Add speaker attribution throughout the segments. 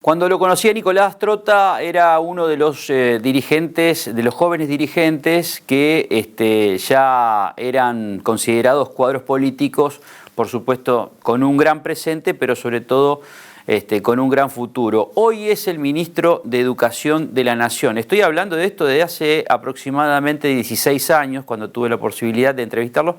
Speaker 1: Cuando lo conocí a Nicolás Trota era uno de los dirigentes, de los jóvenes dirigentes que ya eran considerados cuadros políticos, por supuesto con un gran presente, pero sobre todo con un gran futuro. Hoy es el ministro de Educación de la Nación. Estoy hablando de esto desde hace aproximadamente 16 años, cuando tuve la posibilidad de entrevistarlo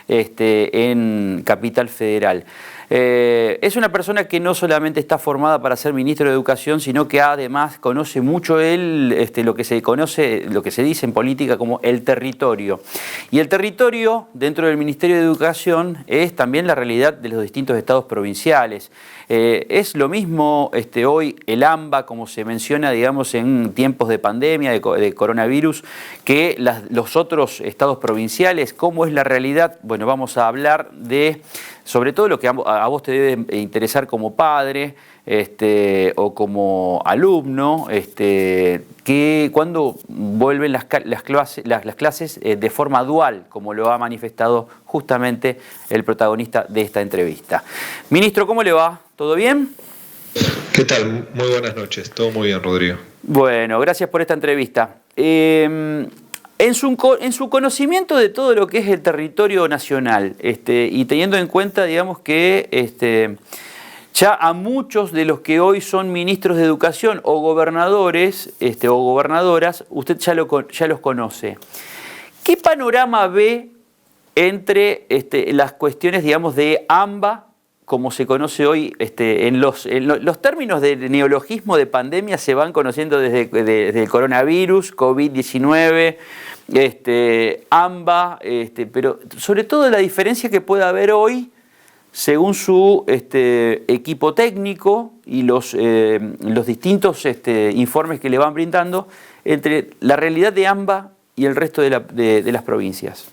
Speaker 1: en Capital Federal. Es una persona que no solamente está formada para ser ministro de Educación, sino que además conoce mucho él lo que se conoce, lo que se dice en política como el territorio. Y el territorio dentro del Ministerio de Educación es también la realidad de los distintos estados provinciales. Es lo mismo hoy el AMBA, como se menciona, digamos, en tiempos de pandemia, de coronavirus, que los otros estados provinciales. ¿Cómo es la realidad? Bueno, vamos a hablar de, sobre todo lo que a vos te debe interesar como padre o como alumno, que cuando vuelven las clases de forma dual, como lo ha manifestado justamente el protagonista de esta entrevista. Ministro, ¿cómo le va? ¿Todo bien?
Speaker 2: ¿Qué tal? Muy buenas noches. Todo muy bien, Rodrigo.
Speaker 1: Bueno, gracias por esta entrevista. En su conocimiento de todo lo que es el territorio nacional, y teniendo en cuenta, digamos, que ya a muchos de los que hoy son ministros de Educación o gobernadores o gobernadoras, usted ya los conoce. ¿Qué panorama ve entre las cuestiones, digamos, de AMBA, como se conoce hoy, en los términos de neologismo de pandemia se van conociendo desde el coronavirus, COVID-19, AMBA, pero sobre todo la diferencia que puede haber hoy, según su equipo técnico y los distintos informes que le van brindando, entre la realidad de AMBA y el resto de las provincias.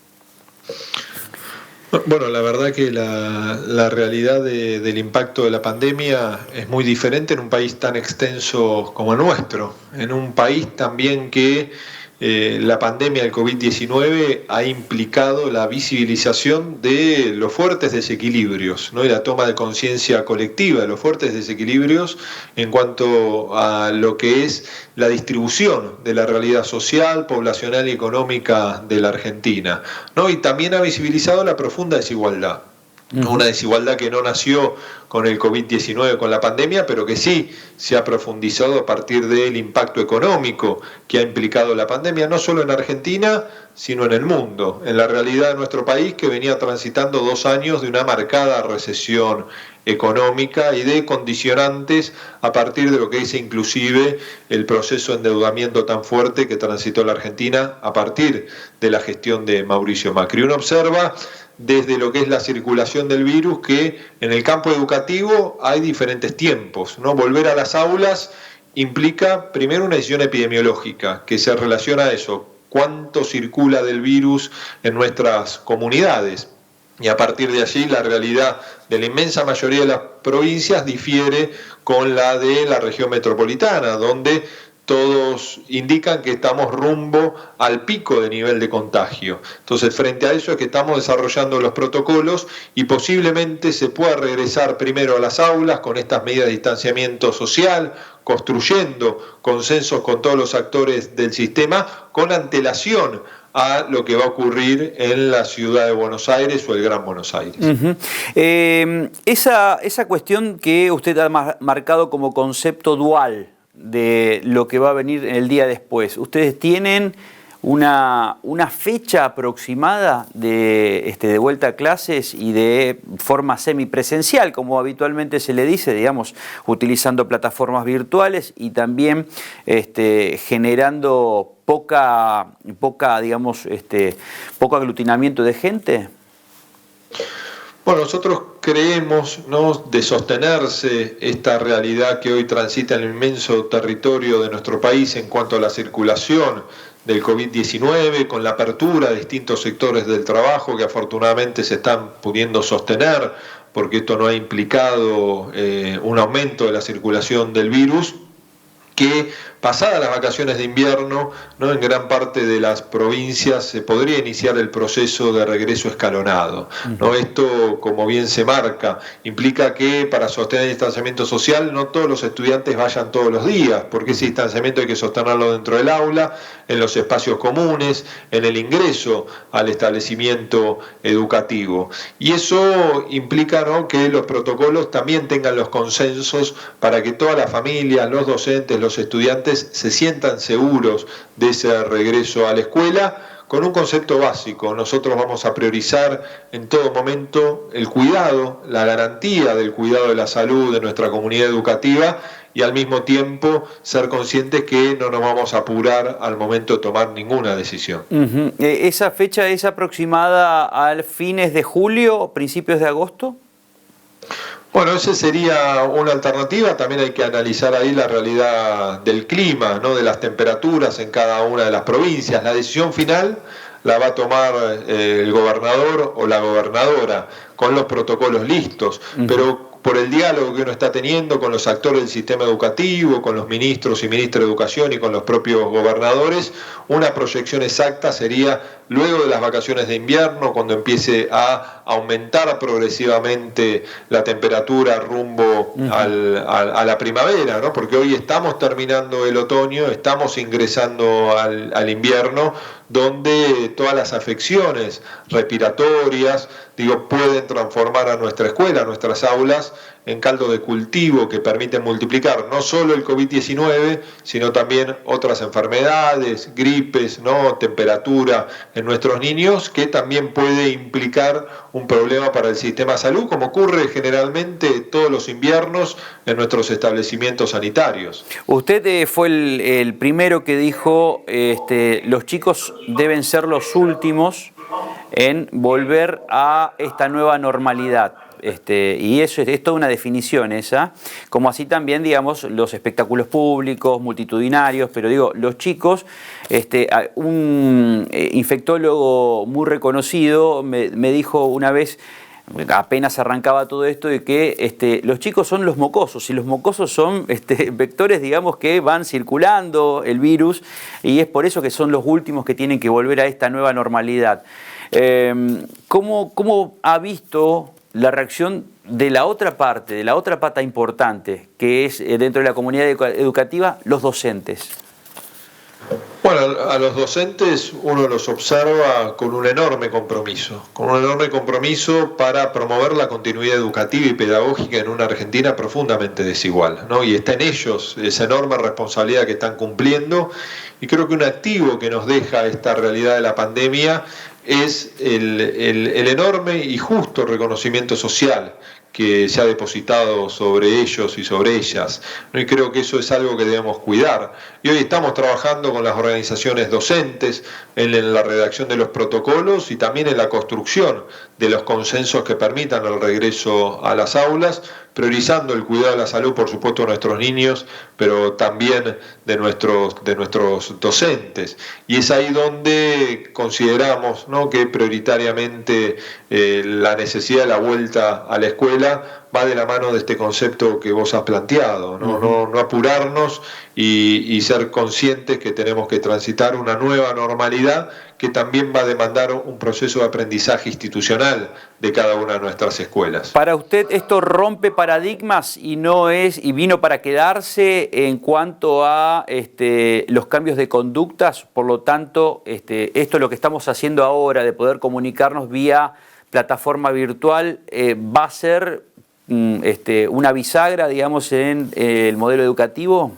Speaker 2: Bueno, la verdad que la realidad del impacto de la pandemia es muy diferente en un país tan extenso como el nuestro, en un país también que la pandemia del COVID-19 ha implicado la visibilización de los fuertes desequilibrios, ¿no? Y la toma de conciencia colectiva de los fuertes desequilibrios en cuanto a lo que es la distribución de la realidad social, poblacional y económica de la Argentina, ¿no? Y también ha visibilizado la profunda desigualdad. Una desigualdad que no nació con el COVID-19, con la pandemia, pero que sí se ha profundizado a partir del impacto económico que ha implicado la pandemia, no solo en Argentina, sino en el mundo, en la realidad de nuestro país, que venía transitando 2 años de una marcada recesión económica y de condicionantes a partir de lo que es inclusive el proceso de endeudamiento tan fuerte que transitó la Argentina a partir de la gestión de Mauricio Macri. Uno observa desde lo que es la circulación del virus, que en el campo educativo hay diferentes tiempos, ¿no? Volver a las aulas implica primero una decisión epidemiológica que se relaciona a eso, cuánto circula del virus en nuestras comunidades. Y a partir de allí la realidad de la inmensa mayoría de las provincias difiere con la de la región metropolitana, donde todos indican que estamos rumbo al pico de nivel de contagio. Entonces, frente a eso es que estamos desarrollando los protocolos y posiblemente se pueda regresar primero a las aulas con estas medidas de distanciamiento social, construyendo consensos con todos los actores del sistema, con antelación a lo que va a ocurrir en la ciudad de Buenos Aires o el Gran Buenos Aires.
Speaker 1: Esa cuestión que usted ha marcado como concepto dual de lo que va a venir el día después, ¿ustedes tienen una fecha aproximada de vuelta a clases y de forma semipresencial, como habitualmente se le dice, digamos, utilizando plataformas virtuales y también generando poco aglutinamiento de gente?
Speaker 2: Bueno, nosotros creemos, ¿no?, de sostenerse esta realidad que hoy transita en el inmenso territorio de nuestro país en cuanto a la circulación del COVID-19, con la apertura de distintos sectores del trabajo que afortunadamente se están pudiendo sostener, porque esto no ha implicado un aumento de la circulación del virus, que pasadas las vacaciones de invierno, ¿no?, en gran parte de las provincias se podría iniciar el proceso de regreso escalonado, ¿no? Esto, como bien se marca, implica que para sostener el distanciamiento social no todos los estudiantes vayan todos los días, porque ese distanciamiento hay que sostenerlo dentro del aula, en los espacios comunes, en el ingreso al establecimiento educativo. Y eso implica, ¿no?, que los protocolos también tengan los consensos para que todas las familias, los docentes, los estudiantes se sientan seguros de ese regreso a la escuela, con un concepto básico: nosotros vamos a priorizar en todo momento el cuidado, la garantía del cuidado de la salud de nuestra comunidad educativa, y al mismo tiempo ser conscientes que no nos vamos a apurar al momento de tomar ninguna decisión.
Speaker 1: ¿Esa fecha es aproximada a fines de julio o principios de agosto?
Speaker 2: Bueno, esa sería una alternativa. También hay que analizar ahí la realidad del clima, ¿no?, de las temperaturas en cada una de las provincias. La decisión final la va a tomar el gobernador o la gobernadora con los protocolos listos, pero por el diálogo que uno está teniendo con los actores del sistema educativo, con los ministros y ministras de educación y con los propios gobernadores, una proyección exacta sería luego de las vacaciones de invierno, cuando empiece a aumentar progresivamente la temperatura rumbo a la primavera, ¿no? Porque hoy estamos terminando el otoño, estamos ingresando al invierno, donde todas las afecciones respiratorias, pueden transformar a nuestra escuela, a nuestras aulas, en caldo de cultivo que permiten multiplicar no solo el COVID-19, sino también otras enfermedades, gripes, ¿no?, temperatura en nuestros niños, que también puede implicar un problema para el sistema de salud, como ocurre generalmente todos los inviernos en nuestros establecimientos sanitarios.
Speaker 1: Usted fue el primero que dijo los chicos deben ser los últimos en volver a esta nueva normalidad. Y eso es toda una definición esa, como así también, digamos, los espectáculos públicos, multitudinarios, pero los chicos, un infectólogo muy reconocido me dijo una vez, apenas arrancaba todo esto, de que los chicos son los mocosos, y los mocosos son vectores, digamos, que van circulando el virus, y es por eso que son los últimos que tienen que volver a esta nueva normalidad. ¿Cómo ha visto la reacción de la otra parte, de la otra pata importante, que es dentro de la comunidad educativa, los docentes?
Speaker 2: Bueno, a los docentes uno los observa con un enorme compromiso para promover la continuidad educativa y pedagógica en una Argentina profundamente desigual, ¿no? Y está en ellos esa enorme responsabilidad que están cumpliendo, y creo que un activo que nos deja esta realidad de la pandemia es el enorme y justo reconocimiento social que se ha depositado sobre ellos y sobre ellas, ¿no? Y creo que eso es algo que debemos cuidar. Y hoy estamos trabajando con las organizaciones docentes en la redacción de los protocolos y también en la construcción de los consensos que permitan el regreso a las aulas, priorizando el cuidado de la salud, por supuesto, de nuestros niños, pero también de nuestros docentes. Y es ahí donde consideramos, ¿no?, que prioritariamente la necesidad de la vuelta a la escuela va de la mano de este concepto que vos has planteado, ¿no? No apurarnos y ser conscientes que tenemos que transitar una nueva normalidad que también va a demandar un proceso de aprendizaje institucional de cada una de nuestras escuelas.
Speaker 1: Para usted esto rompe paradigmas y vino para quedarse en cuanto a los cambios de conductas. Por lo tanto, esto lo que estamos haciendo ahora de poder comunicarnos vía plataforma virtual va a ser una bisagra, digamos, en el modelo educativo.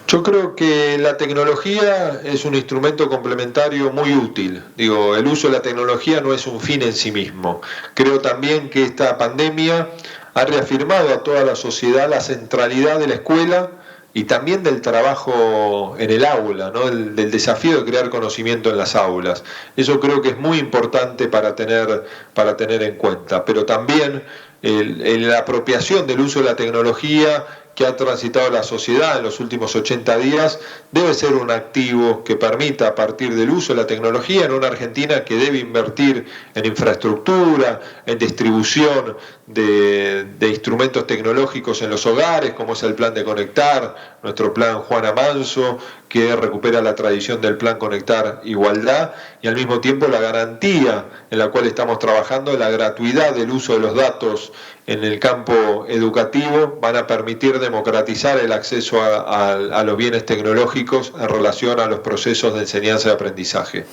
Speaker 2: Yo creo que la tecnología es un instrumento complementario muy útil. El uso de la tecnología no es un fin en sí mismo. Creo también que esta pandemia ha reafirmado a toda la sociedad la centralidad de la escuela y también del trabajo en el aula, ¿no?, del desafío de crear conocimiento en las aulas. Eso creo que es muy importante para tener en cuenta, pero también la apropiación del uso de la tecnología que ha transitado la sociedad en los últimos 80 días debe ser un activo que permita, a partir del uso de la tecnología, en una Argentina que debe invertir en infraestructura, en distribución de instrumentos tecnológicos en los hogares, como es el Plan de Conectar, nuestro plan Juana Manso, que recupera la tradición del Plan Conectar Igualdad, y al mismo tiempo la garantía en la cual estamos trabajando, la gratuidad del uso de los datos en el campo educativo, van a permitir democratizar el acceso a los bienes tecnológicos en relación a los procesos de enseñanza y aprendizaje.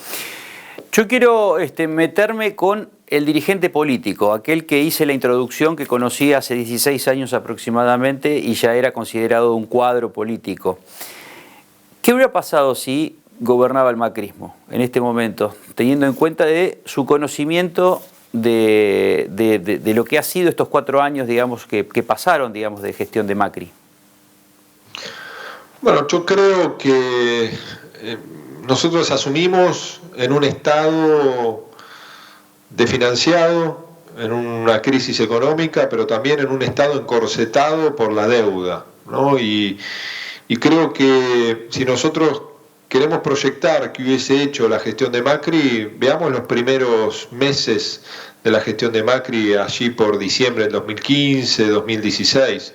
Speaker 1: Yo quiero meterme con el dirigente político, aquel que hice la introducción, que conocí hace 16 años aproximadamente y ya era considerado un cuadro político. ¿Qué hubiera pasado si gobernaba el macrismo en este momento, teniendo en cuenta de su conocimiento de lo que ha sido estos 4 años, digamos, que pasaron, digamos, de gestión de Macri?
Speaker 2: Bueno, yo creo que nosotros asumimos en un estado desfinanciado, en una crisis económica, pero también en un estado encorsetado por la deuda, ¿no? Y creo que si nosotros queremos proyectar qué hubiese hecho la gestión de Macri, veamos los primeros meses de la gestión de Macri allí por diciembre del 2015, 2016.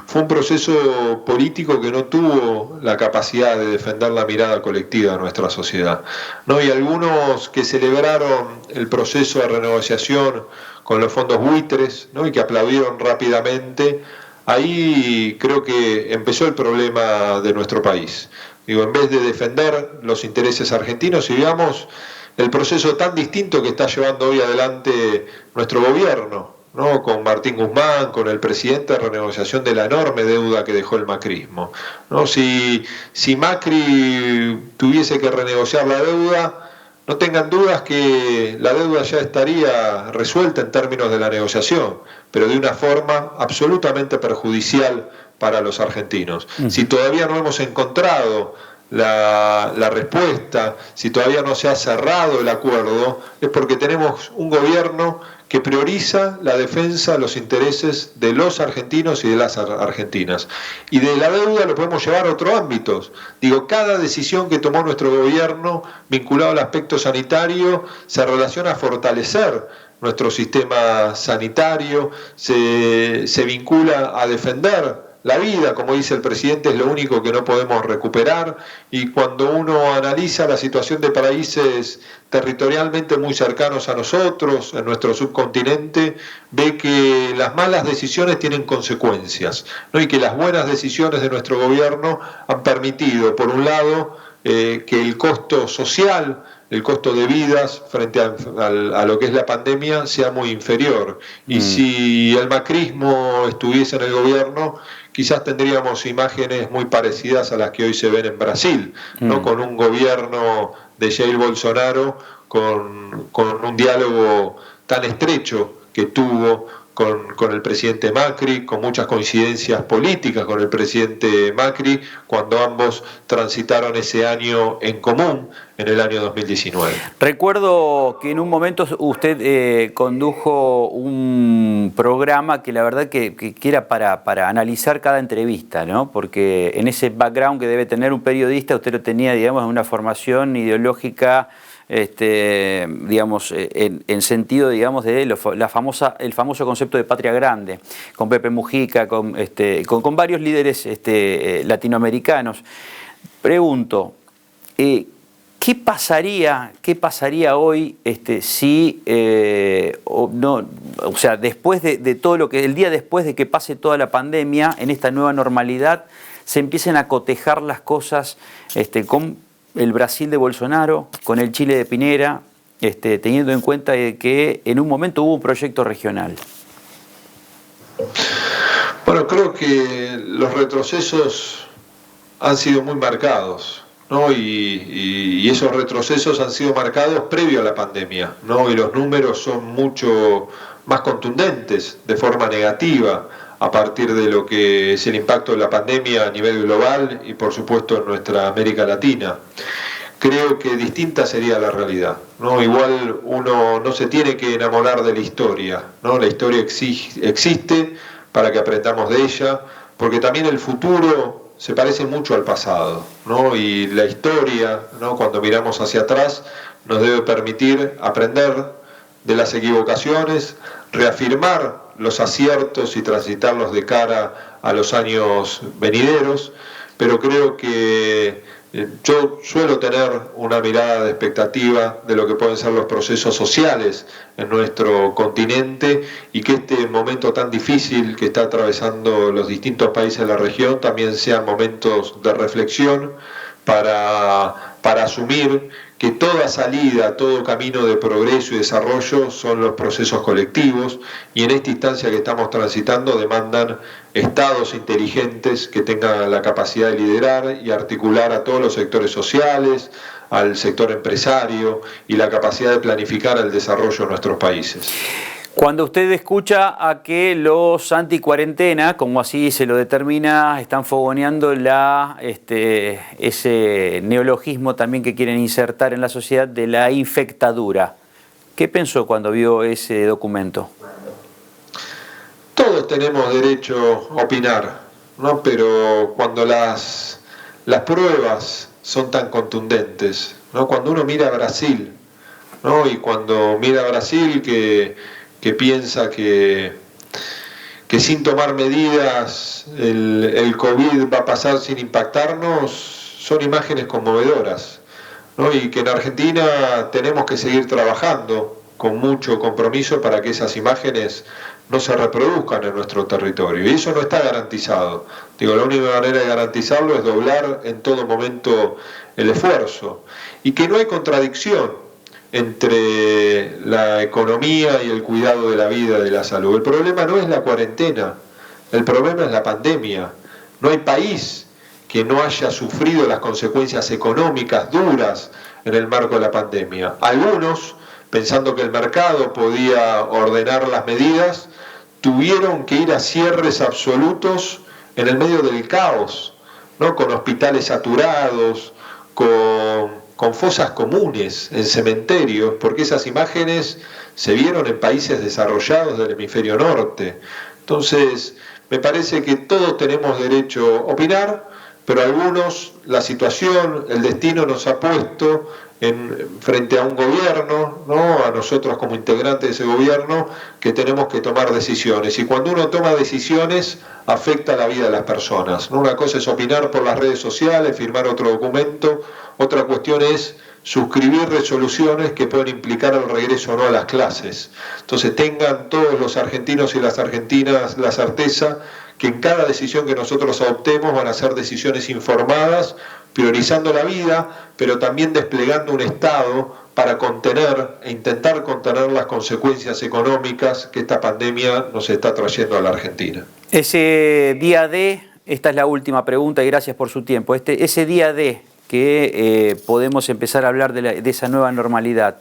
Speaker 2: Fue un proceso político que no tuvo la capacidad de defender la mirada colectiva de nuestra sociedad, ¿no? Y algunos que celebraron el proceso de renegociación con los fondos buitres, ¿no? Y que aplaudieron rápidamente, ahí creo que empezó el problema de nuestro país. Digo, en vez de defender los intereses argentinos, y veamos el proceso tan distinto que está llevando hoy adelante nuestro gobierno, ¿no? Con Martín Guzmán, con el presidente, de renegociación de la enorme deuda que dejó el macrismo, ¿no? Si Macri tuviese que renegociar la deuda, no tengan dudas que la deuda ya estaría resuelta en términos de la negociación, pero de una forma absolutamente perjudicial para los argentinos. Si todavía no hemos encontrado la respuesta, si todavía no se ha cerrado el acuerdo, es porque tenemos un gobierno que prioriza la defensa de los intereses de los argentinos y de las argentinas. Y de la deuda lo podemos llevar a otros ámbitos. Digo, cada decisión que tomó nuestro gobierno vinculado al aspecto sanitario se relaciona a fortalecer nuestro sistema sanitario, se vincula a defender la vida, como dice el presidente, es lo único que no podemos recuperar, y cuando uno analiza la situación de países territorialmente muy cercanos a nosotros, en nuestro subcontinente, ve que las malas decisiones tienen consecuencias, ¿no? Y que las buenas decisiones de nuestro gobierno han permitido, por un lado, que el costo social, el costo de vidas frente a lo que es la pandemia sea muy inferior. Y si el macrismo estuviese en el gobierno, quizás tendríamos imágenes muy parecidas a las que hoy se ven en Brasil, ¿no? Con un gobierno de Jair Bolsonaro, con un diálogo tan estrecho que tuvo con el presidente Macri, con muchas coincidencias políticas con el presidente Macri, cuando ambos transitaron ese año en común, en el año 2019.
Speaker 1: Recuerdo que en un momento usted condujo un programa que la verdad que era para analizar cada entrevista, ¿no? Porque en ese background que debe tener un periodista, usted lo tenía, digamos, una formación ideológica, digamos, en sentido, digamos, de el famoso concepto de patria grande, con Pepe Mujica, con varios líderes latinoamericanos. Pregunto, ¿qué pasaría hoy si, o sea, después de todo lo que, el día después de que pase toda la pandemia, en esta nueva normalidad, se empiecen a cotejar las cosas con el Brasil de Bolsonaro, con el Chile de Piñera, teniendo en cuenta que en un momento hubo un proyecto regional?
Speaker 2: Bueno, creo que los retrocesos han sido muy marcados, ¿no? Y esos retrocesos han sido marcados previo a la pandemia, ¿no? Y los números son mucho más contundentes, de forma negativa, a partir de lo que es el impacto de la pandemia a nivel global y por supuesto en nuestra América Latina. Creo que distinta sería la realidad, ¿no? Igual uno no se tiene que enamorar de la historia, ¿no? La historia existe para que aprendamos de ella, porque también el futuro se parece mucho al pasado, ¿no? Y la historia, ¿no?, cuando miramos hacia atrás, nos debe permitir aprender de las equivocaciones, reafirmar los aciertos y transitarlos de cara a los años venideros, pero creo que yo suelo tener una mirada de expectativa de lo que pueden ser los procesos sociales en nuestro continente y que este momento tan difícil que está atravesando los distintos países de la región también sean momentos de reflexión para asumir que toda salida, todo camino de progreso y desarrollo son los procesos colectivos, y en esta instancia que estamos transitando demandan estados inteligentes que tengan la capacidad de liderar y articular a todos los sectores sociales, al sector empresario y la capacidad de planificar el desarrollo de nuestros países.
Speaker 1: Cuando usted escucha a que los anticuarentena, como así se lo determina, están fogoneando ese neologismo también que quieren insertar en la sociedad de la infectadura, ¿qué pensó cuando vio ese documento?
Speaker 2: Todos tenemos derecho a opinar, ¿no? Pero cuando las pruebas son tan contundentes, ¿no? Cuando uno mira a Brasil, ¿no? Y cuando mira a Brasil que piensa que sin tomar medidas el COVID va a pasar sin impactarnos, son imágenes conmovedoras, ¿no? Y que en Argentina tenemos que seguir trabajando con mucho compromiso para que esas imágenes no se reproduzcan en nuestro territorio. Y eso no está garantizado. Digo, la única manera de garantizarlo es doblar en todo momento el esfuerzo. Y que no hay contradicción entre la economía y el cuidado de la vida y de la salud. El problema no es la cuarentena, el problema es la pandemia. No hay país que no haya sufrido las consecuencias económicas duras en el marco de la pandemia. Algunos, pensando que el mercado podía ordenar las medidas, tuvieron que ir a cierres absolutos en el medio del caos, ¿no? Con hospitales saturados, con fosas comunes en cementerios, porque esas imágenes se vieron en países desarrollados del hemisferio norte. Entonces, me parece que todos tenemos derecho a opinar, pero algunos, la situación, el destino nos ha puesto frente a un gobierno, ¿no? A nosotros como integrantes de ese gobierno, que tenemos que tomar decisiones. Y cuando uno toma decisiones, afecta la vida de las personas, ¿no? Una cosa es opinar por las redes sociales, firmar otro documento, otra cuestión es suscribir resoluciones que pueden implicar el regreso o no a las clases. Entonces tengan todos los argentinos y las argentinas la certeza que en cada decisión que nosotros adoptemos van a ser decisiones informadas, priorizando la vida, pero también desplegando un Estado para contener e intentar contener las consecuencias económicas que esta pandemia nos está trayendo a la Argentina.
Speaker 1: Ese día D, esta es la última pregunta y gracias por su tiempo, ese día D que podemos empezar a hablar de esa nueva normalidad.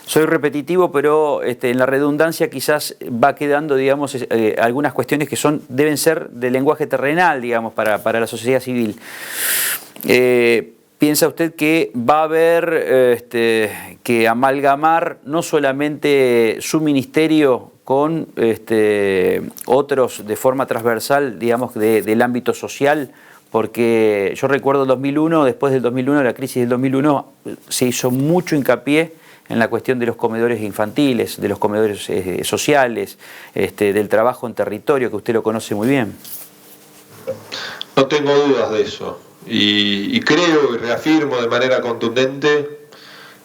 Speaker 1: Soy repetitivo, pero en la redundancia quizás va quedando, digamos, algunas cuestiones que deben ser de lenguaje terrenal, digamos, para la sociedad civil. ¿Piensa usted que va a haber que amalgamar no solamente su ministerio con otros de forma transversal, digamos, del ámbito social? Porque yo recuerdo el 2001, después del 2001, la crisis del 2001, se hizo mucho hincapié en la cuestión de los comedores infantiles, de los comedores sociales, del trabajo en territorio, que usted lo conoce muy bien.
Speaker 2: No tengo dudas de eso. Y creo y reafirmo de manera contundente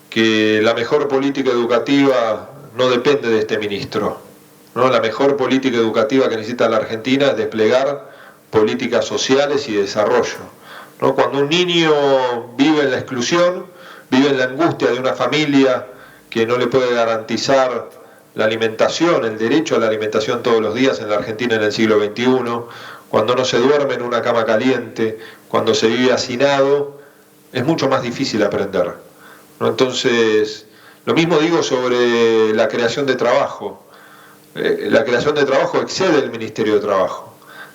Speaker 2: que la mejor política educativa no depende de este ministro, ¿no? La mejor política educativa que necesita la Argentina es desplegar políticas sociales y de desarrollo, ¿no? Cuando un niño vive en la exclusión, vive en la angustia de una familia que no le puede garantizar la alimentación, el derecho a la alimentación todos los días en la Argentina en el siglo XXI, cuando no se duerme en una cama caliente, cuando se vive hacinado, es mucho más difícil aprender, ¿no? Entonces, lo mismo digo sobre la creación de trabajo. La creación de trabajo excede el Ministerio de Trabajo.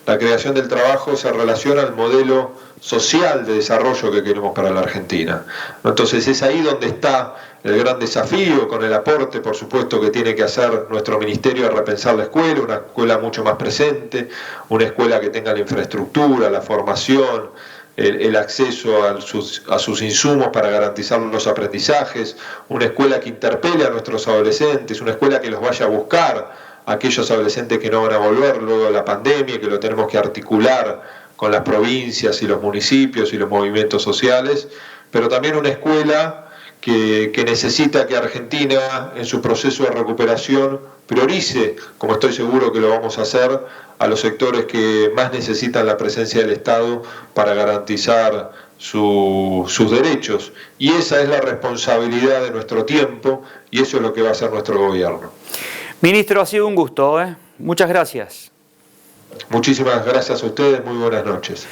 Speaker 2: La creación del trabajo se relaciona al modelo social de desarrollo que queremos para la Argentina. Entonces es ahí donde está el gran desafío, con el aporte, por supuesto, que tiene que hacer nuestro ministerio a repensar la escuela, una escuela mucho más presente, una escuela que tenga la infraestructura, la formación, el acceso a sus insumos para garantizar los aprendizajes, una escuela que interpele a nuestros adolescentes, una escuela que los vaya a buscar a aquellos adolescentes que no van a volver luego de la pandemia, que lo tenemos que articular con las provincias y los municipios y los movimientos sociales, pero también una escuela que necesita que Argentina, en su proceso de recuperación, priorice, como estoy seguro que lo vamos a hacer, a los sectores que más necesitan la presencia del Estado para garantizar sus derechos. Y esa es la responsabilidad de nuestro tiempo y eso es lo que va a hacer nuestro gobierno.
Speaker 1: Ministro, ha sido un gusto, ¿eh? Muchas gracias.
Speaker 2: Muchísimas gracias a ustedes, muy buenas noches.